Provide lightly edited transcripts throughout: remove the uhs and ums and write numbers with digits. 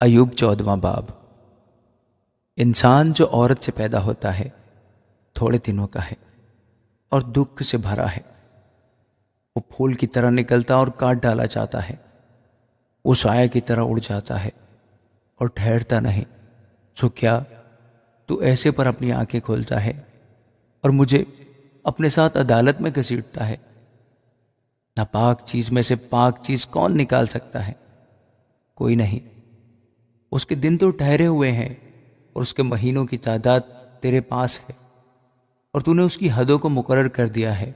ایوب 14واں باب۔ انسان جو عورت سے پیدا ہوتا ہے تھوڑے دنوں کا ہے اور دکھ سے بھرا ہے۔ وہ پھول کی طرح نکلتا اور کاٹ ڈالا جاتا ہے۔ وہ سایہ کی طرح اڑ جاتا ہے اور ٹھہرتا نہیں۔ سو کیا تو ایسے پر اپنی آنکھیں کھولتا ہے اور مجھے اپنے ساتھ عدالت میں گھسیٹتا ہے؟ ناپاک چیز میں سے پاک چیز کون نکال سکتا ہے؟ کوئی نہیں۔ اس کے دن تو ٹھہرے ہوئے ہیں اور اس کے مہینوں کی تعداد تیرے پاس ہے، اور تو نے اس کی حدوں کو مقرر کر دیا ہے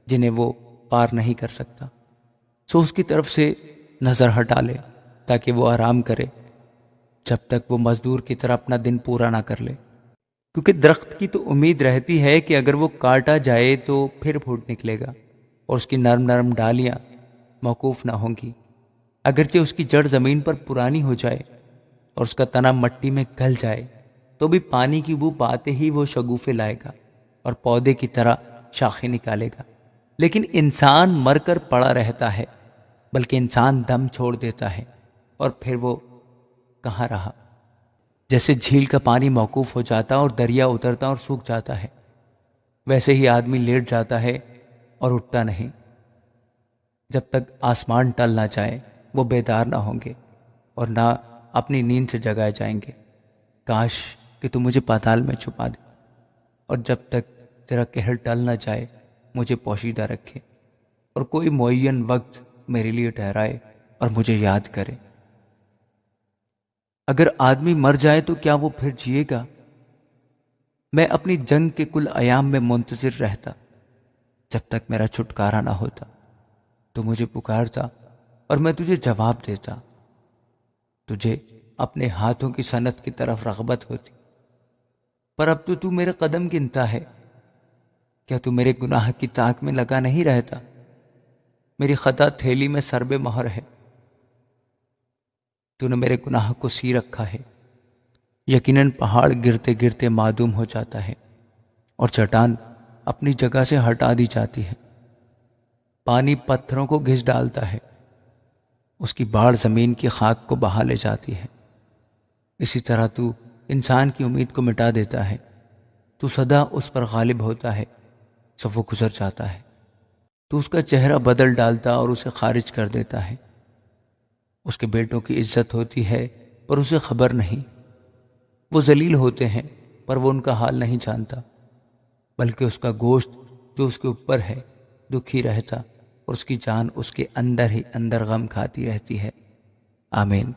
جنہیں وہ پار نہیں کر سکتا۔ سو اس کی طرف سے نظر ہٹا لے تاکہ وہ آرام کرے، جب تک وہ مزدور کی طرح اپنا دن پورا نہ کر لے۔ کیونکہ درخت کی تو امید رہتی ہے کہ اگر وہ کاٹا جائے تو پھر پھوٹ نکلے گا، اور اس کی نرم نرم ڈالیاں موقوف نہ ہوں گی۔ اگرچہ اس کی جڑ زمین پر پرانی ہو جائے اور اس کا تنا مٹی میں گل جائے، تو بھی پانی کی بو پاتے ہی وہ شگوفے لائے گا اور پودے کی طرح شاخیں نکالے گا۔ لیکن انسان مر کر پڑا رہتا ہے، بلکہ انسان دم چھوڑ دیتا ہے اور پھر وہ کہاں رہا؟ جیسے جھیل کا پانی موقوف ہو جاتا اور دریا اترتا اور سوکھ جاتا ہے، ویسے ہی آدمی لیٹ جاتا ہے اور اٹھتا نہیں۔ جب تک آسمان ٹل نہ جائے وہ بیدار نہ ہوں گے اور نہ اپنی نیند سے جگائے جائیں گے۔ کاش کہ تو مجھے پاتال میں چھپا دے، اور جب تک تیرا قہر ٹل نہ جائے مجھے پوشیدہ رکھے، اور کوئی معین وقت میرے لیے ٹھہرائے اور مجھے یاد کرے۔ اگر آدمی مر جائے تو کیا وہ پھر جیے گا؟ میں اپنی جنگ کے کل ایام میں منتظر رہتا، جب تک میرا چھٹکارا نہ ہوتا۔ تو مجھے پکارتا اور میں تجھے جواب دیتا۔ تجھے اپنے ہاتھوں کی صنعت کی طرف رغبت ہوتی، پر اب تو میرے قدم گنتا ہے۔ کیا تو میرے گناہ کی تاک میں لگا نہیں رہتا؟ میری خطا تھیلی میں سربے مہر ہے، تو نے میرے گناہ کو سی رکھا ہے۔ یقیناً پہاڑ گرتے گرتے معدوم ہو جاتا ہے اور چٹان اپنی جگہ سے ہٹا دی جاتی ہے۔ پانی پتھروں کو گھس ڈالتا ہے، اس کی باڑھ زمین کی خاک کو بہا لے جاتی ہے۔ اسی طرح تو انسان کی امید کو مٹا دیتا ہے۔ تو سدا اس پر غالب ہوتا ہے، سب وہ گزر جاتا ہے۔ تو اس کا چہرہ بدل ڈالتا اور اسے خارج کر دیتا ہے۔ اس کے بیٹوں کی عزت ہوتی ہے پر اسے خبر نہیں۔ وہ ذلیل ہوتے ہیں پر وہ ان کا حال نہیں جانتا، بلکہ اس کا گوشت جو اس کے اوپر ہے دکھی رہتا، اور اس کی جان اس کے اندر ہی اندر غم کھاتی رہتی ہے۔ آمین۔